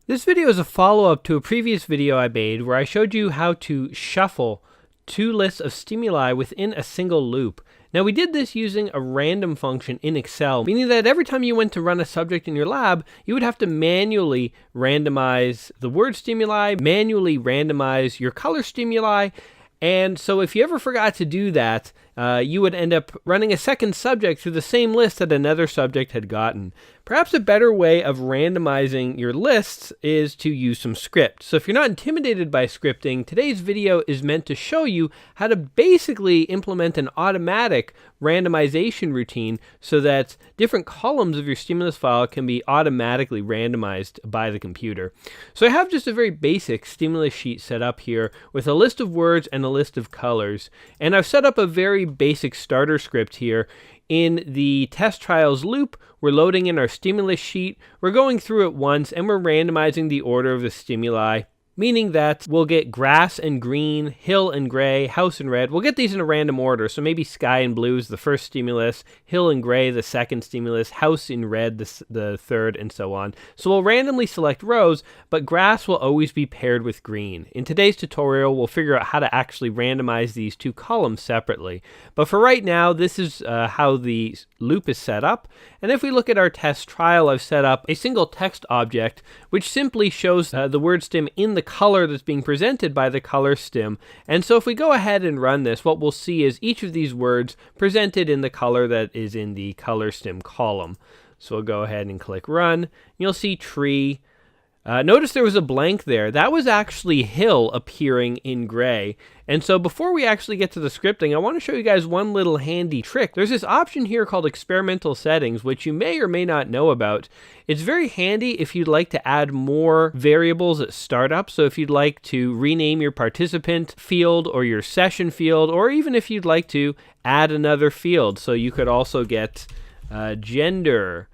This video is a follow-up to a previous video I made where I showed you how to shuffle two lists of stimuli within a single loop. Now we did this using a random function in Excel, meaning that every time you went to run a subject in your lab, you would have to manually randomize the word stimuli, manually randomize your color stimuli, and so if you ever forgot to do that, you would end up running a second subject through the same list that another subject had gotten. Perhaps a better way of randomizing your lists is to use some script. So if you're not intimidated by scripting, today's video is meant to show you how to basically implement an automatic randomization routine so that different columns of your stimulus file can be automatically randomized by the computer. So I have just a very basic stimulus sheet set up here with a list of words and a list of colors. And I've set up a very basic starter script here. In the test trials loop, we're loading in our stimulus sheet, we're going through it once, and we're randomizing the order of the stimuli, meaning that we'll get grass and green, hill and gray, house and red. We'll get these in a random order, so maybe sky and blue is the first stimulus, hill and gray the second stimulus, house in red the third, and so on. So we'll randomly select rows, but grass will always be paired with green. In today's tutorial, we'll figure out how to actually randomize these two columns separately. But for right now, this is how the loop is set up. And if we look at our test trial, I've set up a single text object, which simply shows the word stim in the color that's being presented by the color stim. And so if we go ahead and run this, what we'll see is each of these words presented in the color that is in the color stim column. So we'll go ahead and click run. You'll see tree. Notice there was a blank there. That was actually hill appearing in gray. And so before we actually get to the scripting, I want to show you guys one little handy trick. There's this option here called experimental settings, which you may or may not know about. It's very handy if you'd like to add more variables at startup. So if you'd like to rename your participant field or your session field, or even if you'd like to add another field. So you could also get gender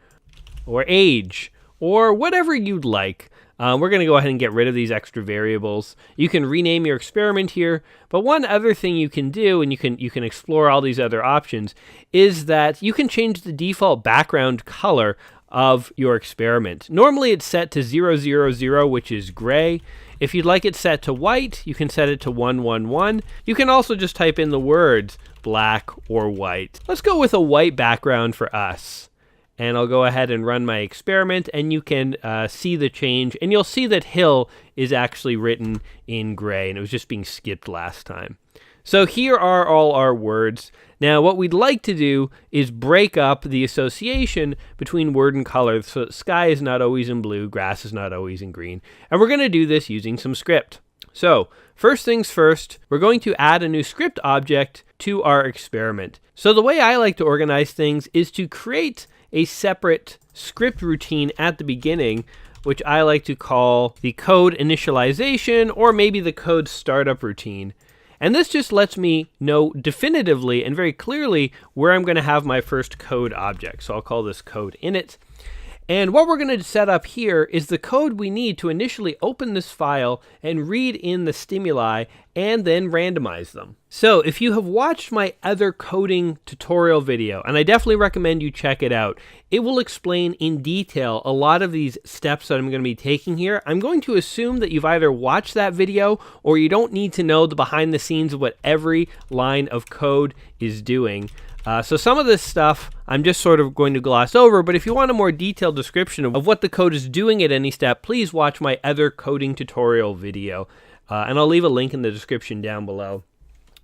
or age or whatever you'd like. We're going to go ahead and get rid of these extra variables. You can rename your experiment here, but one other thing you can do, and you can explore all these other options, is that you can change the default background color of your experiment. Normally it's set to 000, which is gray. If you'd like it set to white, you can set it to 111. You can also just type in the words black or white. Let's go with a white background for us. And I'll go ahead and run my experiment, and you can see the change. And you'll see that hill is actually written in gray, and it was just being skipped last time. So here are all our words. Now, what we'd like to do is break up the association between word and color. So sky is not always in blue, grass is not always in green. And we're going to do this using some script. So first things first, we're going to add a new script object to our experiment. So the way I like to organize things is to create a separate script routine at the beginning, which I like to call the code initialization, or maybe the code startup routine. And this just lets me know definitively and very clearly where I'm going to have my first code object. So I'll call this code init. And what we're going to set up here is the code we need to initially open this file and read in the stimuli and then randomize them. So if you have watched my other coding tutorial video, and I definitely recommend you check it out, it will explain in detail a lot of these steps that I'm going to be taking here. I'm going to assume that you've either watched that video or you don't need to know the behind the scenes of what every line of code is doing. So some of this stuff I'm just sort of going to gloss over, but if you want a more detailed description of what the code is doing at any step, please watch my other coding tutorial video, and I'll leave a link in the description down below.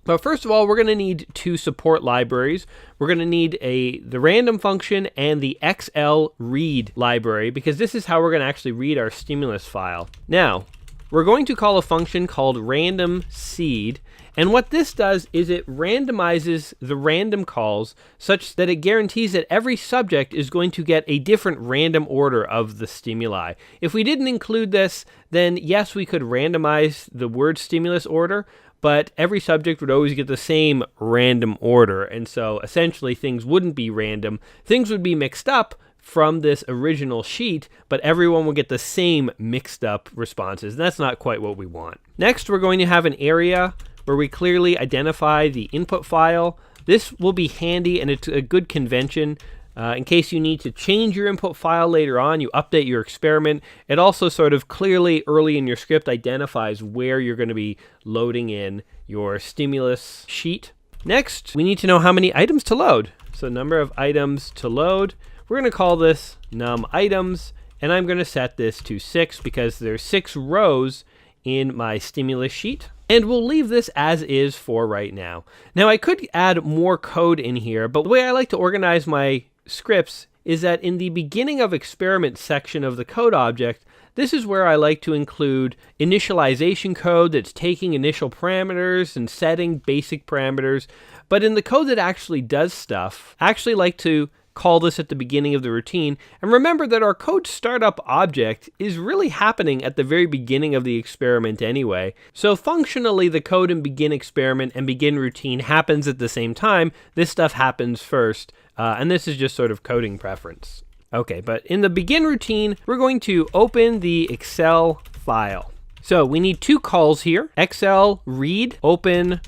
But first of all, we're going to need two support libraries. We're going to need the random function and the XLRead library, because this is how we're going to actually read our stimulus file. Now, we're going to call a function called randomseed, and what this does is it randomizes the random calls such that it guarantees that every subject is going to get a different random order of the stimuli. If we didn't include this, then yes, we could randomize the word stimulus order, but every subject would always get the same random order, and so essentially things wouldn't be random. Things would be mixed up from this original sheet, but everyone will get the same mixed up responses, and that's not quite what we want. Next, we're going to have an area where we clearly identify the input file. This will be handy, and it's a good convention In case you need to change your input file later on, you update your experiment. It also sort of clearly early in your script identifies where you're going to be loading in your stimulus sheet. Next, we need to know how many items to load. So number of items to load. We're going to call this num items, and I'm going to set this to 6 because there's 6 rows in my stimulus sheet. And we'll leave this as is for right now. Now I could add more code in here, but the way I like to organize my scripts is that in the beginning of experiment section of the code object, this is where I like to include initialization code that's taking initial parameters and setting basic parameters. But in the code that actually does stuff, I actually like to call this at the beginning of the routine. And remember that our code startup object is really happening at the very beginning of the experiment anyway. So functionally, the code in begin experiment and begin routine happens at the same time. This stuff happens first. And this is just sort of coding preference. Okay, but in the begin routine, we're going to open the Excel file. So we need 2 calls here. Excel read open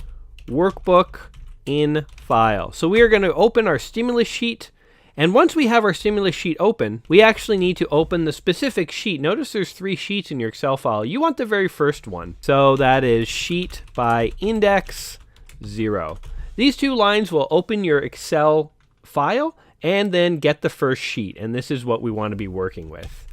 workbook in file. So we are going to open our stimulus sheet. And once we have our stimulus sheet open, we actually need to open the specific sheet. Notice there's 3 sheets in your Excel file. You want the very first one. So that is sheet by index 0. These 2 lines will open your Excel file and then get the first sheet. And this is what we want to be working with.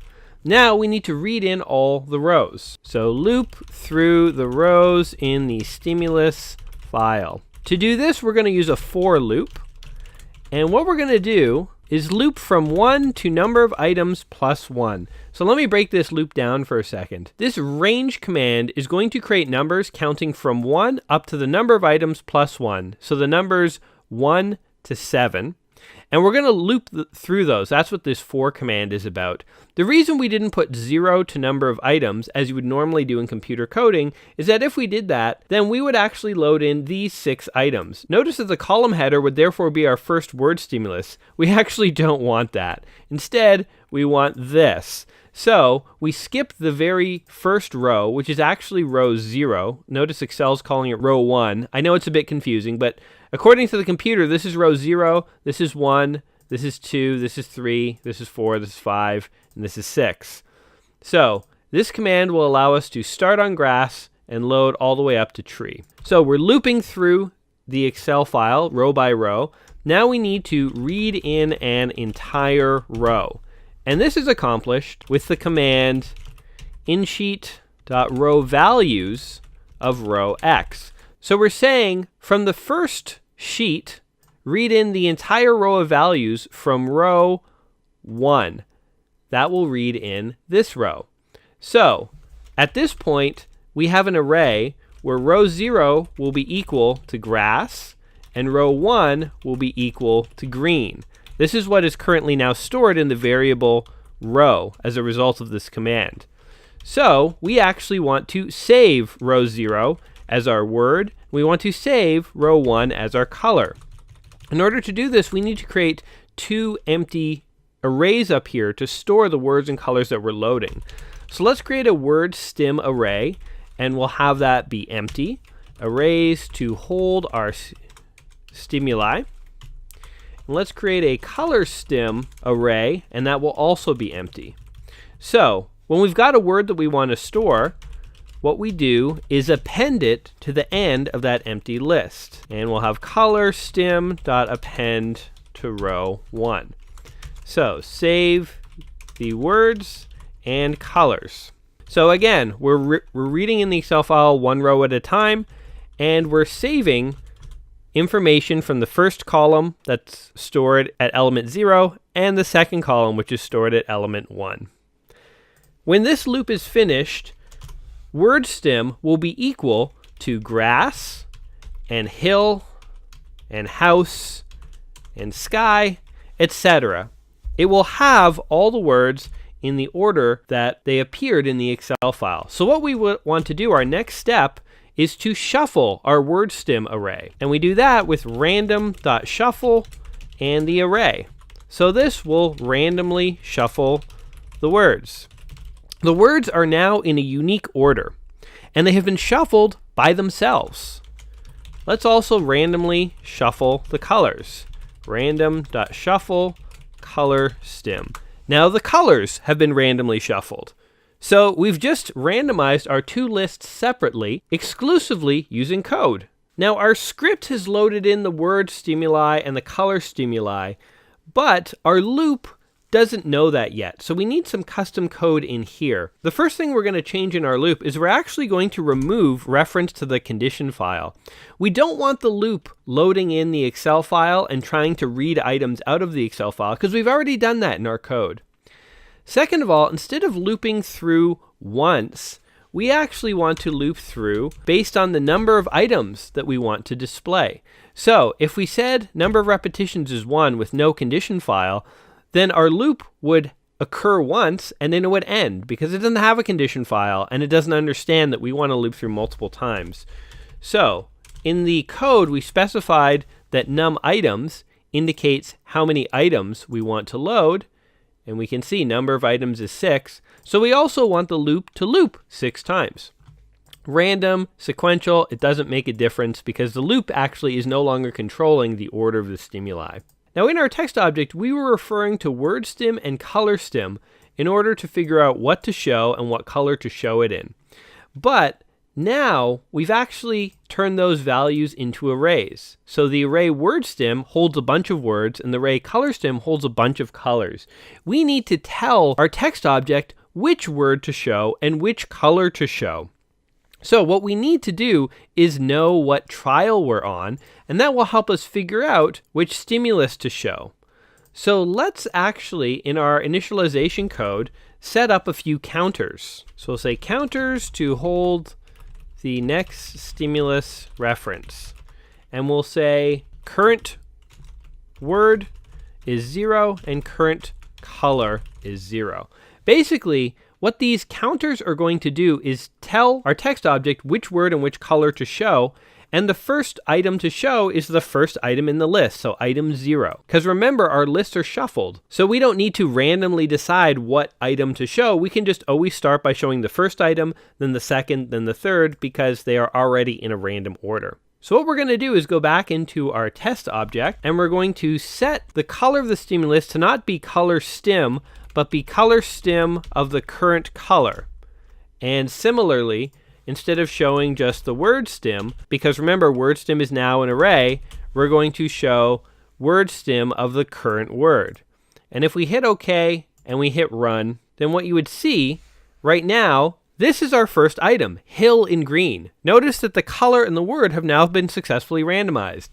Now we need to read in all the rows. So loop through the rows in the stimulus file. To do this, we're going to use a for loop. And what we're going to do is loop from 1 to number of items plus 1. So let me break this loop down for a second. This range command is going to create numbers counting from 1 up to the number of items plus 1. So the numbers 1 to 7. And we're going to loop through those. That's what this for command is about. The reason we didn't put 0 to number of items, as you would normally do in computer coding, is that if we did that, then we would actually load in these 6 items. Notice that the column header would therefore be our first word stimulus. We actually don't want that. Instead, we want this. So we skip the very first row, which is actually row 0. Notice Excel's calling it row 1. I know it's a bit confusing, but according to the computer, this is row 0, this is 1, this is 2, this is 3, this is 4, this is 5, and this is 6. So this command will allow us to start on grass and load all the way up to tree. So we're looping through the Excel file row by row. Now we need to read in an entire row. And this is accomplished with the command insheet.rowValues of row X. So we're saying from the first sheet, read in the entire row of values from row 1. That will read in this row. So at this point, we have an array where row 0 will be equal to grass and row 1 will be equal to green. This is what is currently now stored in the variable row as a result of this command. So we actually want to save row 0 as our word. We want to save row 1 as our color. In order to do this, we need to create 2 empty arrays up here to store the words and colors that we're loading. So let's create a word stim array, and we'll have that be empty. Arrays to hold our stimuli. And let's create a color stim array, and that will also be empty. So when we've got a word that we want to store, what we do is append it to the end of that empty list. And we'll have color stim.append to row 1. So save the words and colors. So again, we're reading in the Excel file 1 row at a time, and we're saving information from the first column that's stored at element 0 and the second column, which is stored at element 1. When this loop is finished, word stim will be equal to grass and hill and house and sky, etc. It will have all the words in the order that they appeared in the Excel file. So what we want to do, our next step, is to shuffle our word stim array. And we do that with random.shuffle and the array. So this will randomly shuffle the words. The words are now in a unique order, and they have been shuffled by themselves. Let's also randomly shuffle the colors. Random.shuffle color stim. Now the colors have been randomly shuffled. So we've just randomized our two lists separately, exclusively using code. Now our script has loaded in the word stimuli and the color stimuli, but our loop doesn't know that yet. So we need some custom code in here. The first thing we're going to change in our loop is we're actually going to remove reference to the condition file. We don't want the loop loading in the Excel file and trying to read items out of the Excel file because we've already done that in our code. Second of all, instead of looping through once, we actually want to loop through based on the number of items that we want to display. So if we said number of repetitions is 1 with no condition file, then our loop would occur once and then it would end because it doesn't have a condition file and it doesn't understand that we want to loop through multiple times. So in the code, we specified that num items indicates how many items we want to load, and we can see number of items is 6. So we also want the loop to loop 6 times. Random, sequential, it doesn't make a difference because the loop actually is no longer controlling the order of the stimuli. Now in our text object, we were referring to word stim and color stim in order to figure out what to show and what color to show it in. But now we've actually turned those values into arrays. So the array word stim holds a bunch of words and the array color stim holds a bunch of colors. We need to tell our text object which word to show and which color to show. So what we need to do is know what trial we're on, and that will help us figure out which stimulus to show. So let's actually, in our initialization code, set up a few counters. So we'll say counters to hold the next stimulus reference. And we'll say current word is 0 and current color is 0. Basically, what these counters are going to do is tell our text object which word and which color to show, and the first item to show is the first item in the list, so item 0. Because remember, our lists are shuffled, so we don't need to randomly decide what item to show. We can just always start by showing the first item, then the second, then the third, because they are already in a random order. So what we're going to do is go back into our test object, and we're going to set the color of the stimulus to not be color stim, but be color stim of the current color. And similarly, instead of showing just the word stim, because remember word stim is now an array, we're going to show word stim of the current word. And if we hit OK and we hit run, then what you would see right now, this is our first item, hill in green. Notice that the color and the word have now been successfully randomized.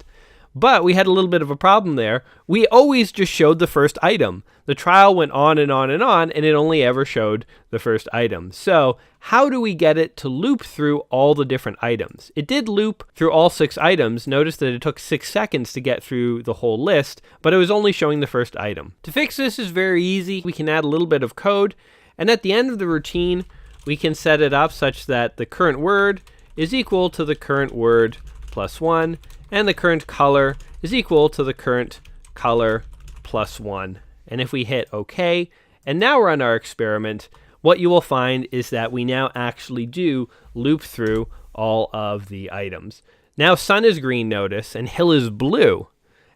But we had a little bit of a problem there. We always just showed the first item. The trial went on and on and on, and it only ever showed the first item. So how do we get it to loop through all the different items? It did loop through all 6 items. Notice that it took 6 seconds to get through the whole list, but it was only showing the first item. To fix this is very easy. We can add a little bit of code, and at the end of the routine, we can set it up such that the current word is equal to the current word plus 1, and the current color is equal to the current color plus 1. And if we hit OK, and now run our experiment, what you will find is that we now actually do loop through all of the items. Now sun is green, notice, and hill is blue.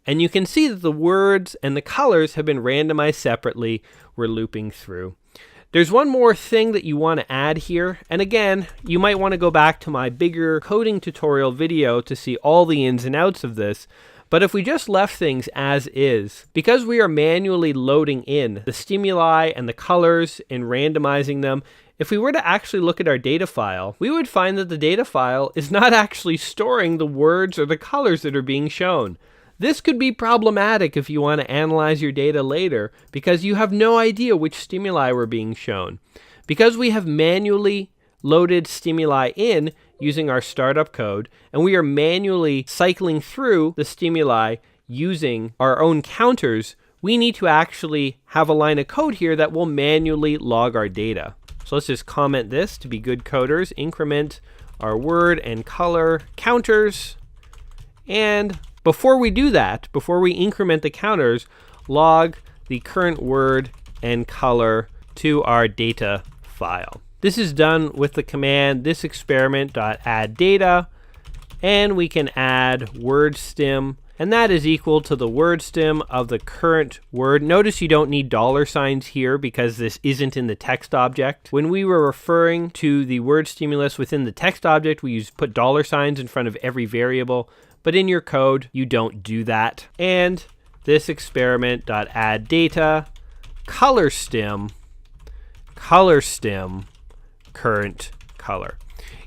And you can see that the words and the colors have been randomized separately. We're looping through. There's one more thing that you want to add here, and again, you might want to go back to my bigger coding tutorial video to see all the ins and outs of this, but if we just left things as is, because we are manually loading in the stimuli and the colors and randomizing them, if we were to actually look at our data file, we would find that the data file is not actually storing the words or the colors that are being shown. This could be problematic if you want to analyze your data later because you have no idea which stimuli were being shown. Because we have manually loaded stimuli in using our startup code, and we are manually cycling through the stimuli using our own counters, we need to actually have a line of code here that will manually log our data. So let's just comment this to be good coders, increment our word and color counters, and before we do that, before we increment the counters, log the current word and color to our data file. This is done with the command thisExperiment.addData, and we can add word stim, and that is equal to the word stim of the current word. Notice you don't need dollar signs here because this isn't in the text object. When we were referring to the word stimulus within the text object, we put dollar signs in front of every variable, but in your code, you don't do that. And this experiment.add data, color stim, current color.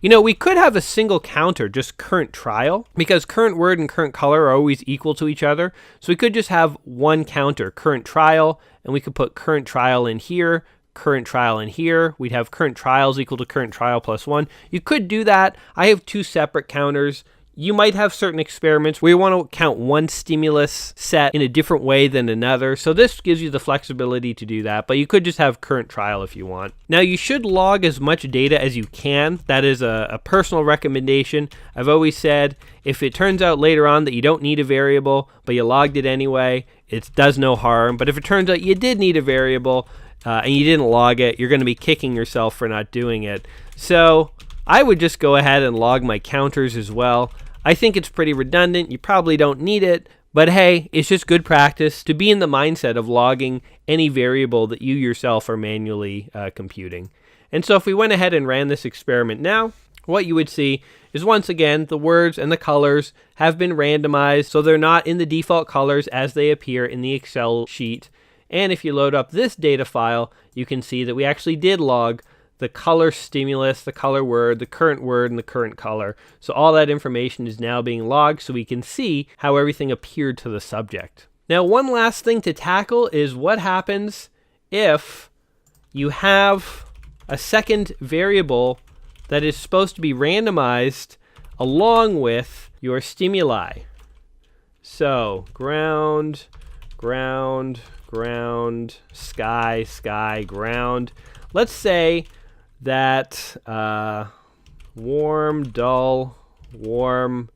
You know, we could have a single counter, just current trial, because current word and current color are always equal to each other. So we could just have one counter, current trial, and we could put current trial in here, current trial in here. We'd have current trials equal to current trial plus 1. You could do that. I have 2 separate counters. You might have certain experiments where you want to count one stimulus set in a different way than another. So this gives you the flexibility to do that, but you could just have current trial if you want. Now you should log as much data as you can. That is a personal recommendation. I've always said if it turns out later on that you don't need a variable, but you logged it anyway, it does no harm. But if it turns out you did need a variable and you didn't log it, you're going to be kicking yourself for not doing it. So I would just go ahead and log my counters as well. I think it's pretty redundant. You probably don't need it, but hey, it's just good practice to be in the mindset of logging any variable that you yourself are manually computing. And so if we went ahead and ran this experiment now, what you would see is once again, the words and the colors have been randomized, so they're not in the default colors as they appear in the Excel sheet. And if you load up this data file, you can see that we actually did log the color stimulus, the color word, the current word, and the current color. So all that information is now being logged so we can see how everything appeared to the subject. Now, one last thing to tackle is what happens if you have a second variable that is supposed to be randomized along with your stimuli. So ground, ground, ground, sky, sky, ground. Let's say that warm, dull, warm,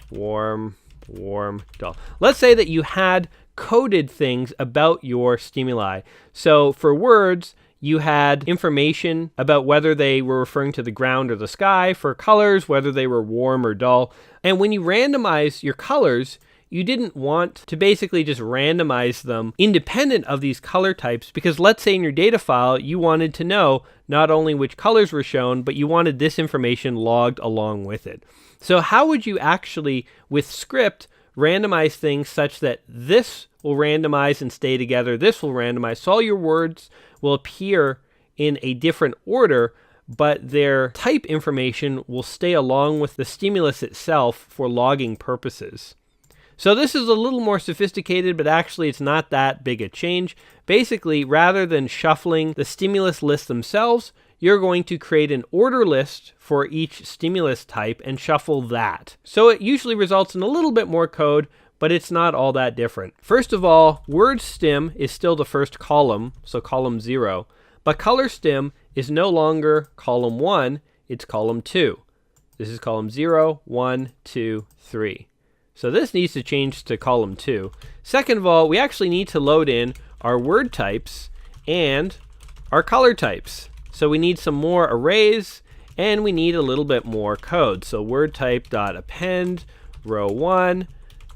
warm, warm, dull. Let's say that you had coded things about your stimuli. So for words, you had information about whether they were referring to the ground or the sky. For colors, whether they were warm or dull. And when you randomize your colors, you didn't want to basically just randomize them independent of these color types, because let's say in your data file, you wanted to know not only which colors were shown, but you wanted this information logged along with it. So how would you actually, with script, randomize things such that this will randomize and stay together, this will randomize, so all your words will appear in a different order, but their type information will stay along with the stimulus itself for logging purposes. So this is a little more sophisticated, but actually it's not that big a change. Basically, rather than shuffling the stimulus lists themselves, you're going to create an order list for each stimulus type and shuffle that. So it usually results in a little bit more code, but it's not all that different. First of all, word stim is still the first column, so column 0, but color stim is no longer column 1, it's column 2. This is column 0, 1, 2, 3. So this needs to change to column 2. Second of all, we actually need to load in our word types and our color types. So we need some more arrays and we need a little bit more code. So word type.append row 1,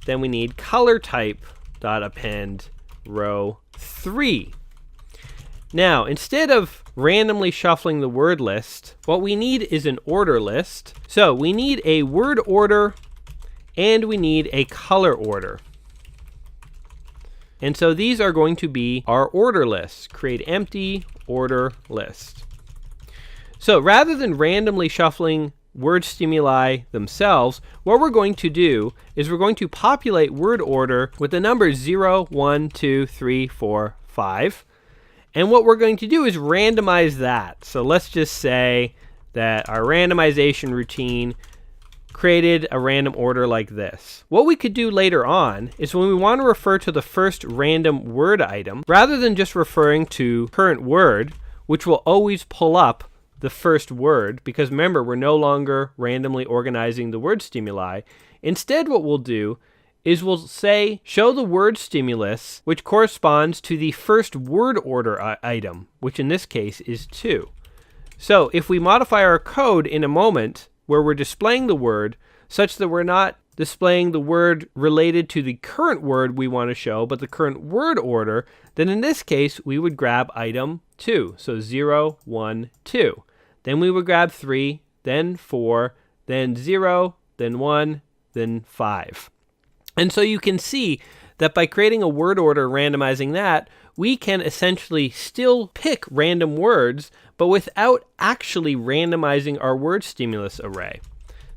then we need color type.append row 3. Now, instead of randomly shuffling the word list, what we need is an order list. So we need a word order and we need a color order. And so these are going to be our order lists. Create empty order list. So rather than randomly shuffling word stimuli themselves, what we're going to do is we're going to populate word order with the numbers 0, 1, 2, 3, 4, 5. And what we're going to do is randomize that. So let's just say that our randomization routine created a random order like this. What we could do later on is when we want to refer to the first random word item, rather than just referring to current word, which will always pull up the first word, because remember, we're no longer randomly organizing the word stimuli. Instead, what we'll do is we'll say, show the word stimulus, which corresponds to the first word order item, which in this case is 2. So if we modify our code in a moment, where we're displaying the word such that we're not displaying the word related to the current word we want to show, but the current word order, then in this case, we would grab item 2. So 0, 1, 2. Then we would grab 3, then 4, then 0, then 1, then 5. And so you can see that by creating a word order, randomizing that, we can essentially still pick random words, but without actually randomizing our word stimulus array.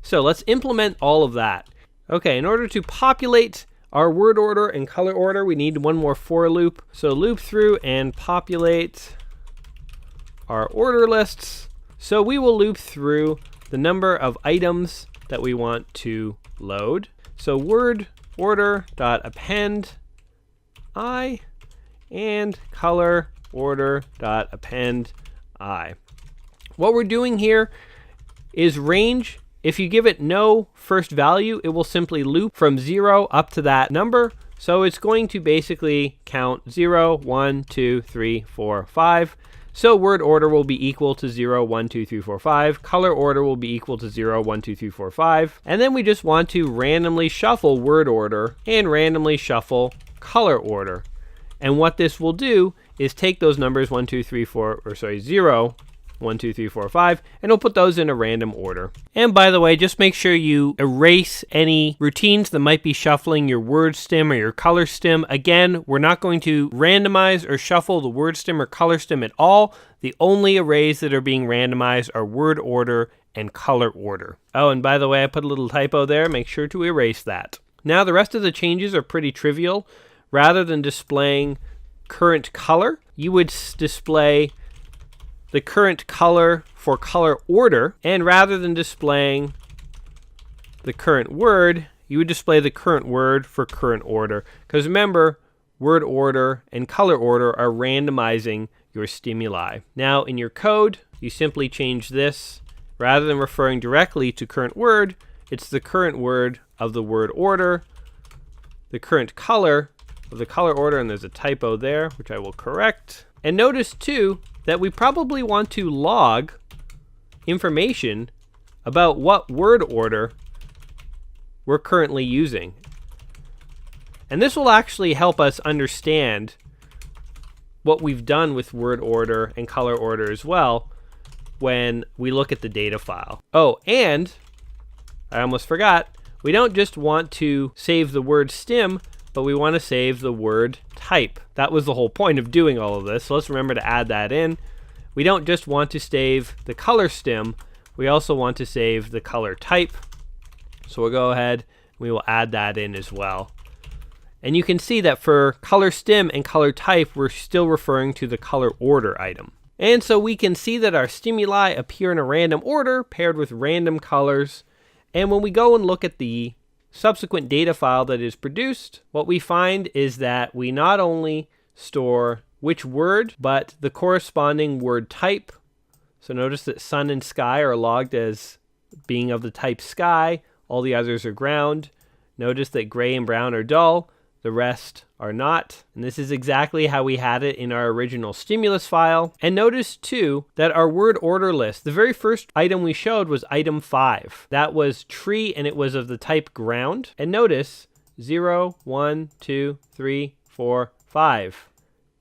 So let's implement all of that. Okay, in order to populate our word order and color order, we need one more for loop. So loop through and populate our order lists. So we will loop through the number of items that we want to load. So word order dot append I and color order dot append I. What we're doing here is range. If you give it no first value, it will simply loop from 0 up to that number. So it's going to basically count 0, 1, 2, 3, 4, 5. So word order will be equal to 0, 1, 2, 3, 4, 5. Color order will be equal to 0, 1, 2, 3, 4, 5. And then we just want to randomly shuffle word order and randomly shuffle color order. And what this will do is take those numbers 0, 1, 2, 3, 4, 5, and it'll put those in a random order. And by the way, just make sure you erase any routines that might be shuffling your word stim or your color stim. Again, we're not going to randomize or shuffle the word stim or color stim at all. The only arrays that are being randomized are word order and color order. Oh, and by the way, I put a little typo there. Make sure to erase that. Now, the rest of the changes are pretty trivial. Rather than displaying current color, you would display the current color for color order, and rather than displaying the current word, you would display the current word for current order. Because remember, word order and color order are randomizing your stimuli. Now in your code, you simply change this. Rather than referring directly to current word, it's the current word of the word order, the current color of the color order, and there's a typo there, which I will correct. And notice too, that we probably want to log information about what word order we're currently using. And this will actually help us understand what we've done with word order and color order as well when we look at the data file. Oh, and I almost forgot, we don't just want to save the word stim, but we want to save the word type. That was the whole point of doing all of this, so let's remember to add that in. We don't just want to save the color stim, we also want to save the color type. So we'll go ahead and we will add that in as well. And you can see that for color stim and color type, we're still referring to the color order item. And so we can see that our stimuli appear in a random order paired with random colors. And when we go and look at the subsequent data file that is produced, what we find is that we not only store which word, but the corresponding word type. So notice that sun and sky are logged as being of the type sky. All the others are ground. Notice that gray and brown are dull. The rest are not. And this is exactly how we had it in our original stimulus file. And notice too that our word order list, the very first item we showed was item 5. That was tree and it was of the type ground. And notice 0, 1, 2, 3, 4, 5.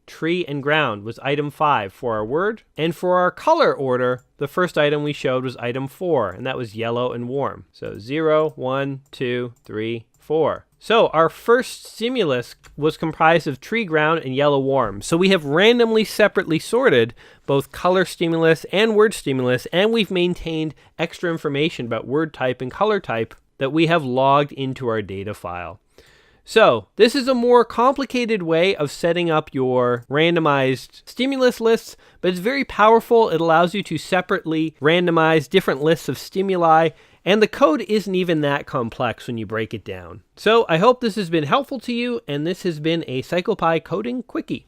Tree and ground was item 5 for our word. And for our color order, the first item we showed was item 4, and that was yellow and warm. So 0, 1, 2, 3, 4. So our first stimulus was comprised of tree, ground, and yellow warm. So we have randomly separately sorted both color stimulus and word stimulus, and we've maintained extra information about word type and color type that we have logged into our data file. So this is a more complicated way of setting up your randomized stimulus lists, but it's very powerful. It allows you to separately randomize different lists of stimuli, and the code isn't even that complex when you break it down. So I hope this has been helpful to you, and this has been a PsychoPy Coding Quickie.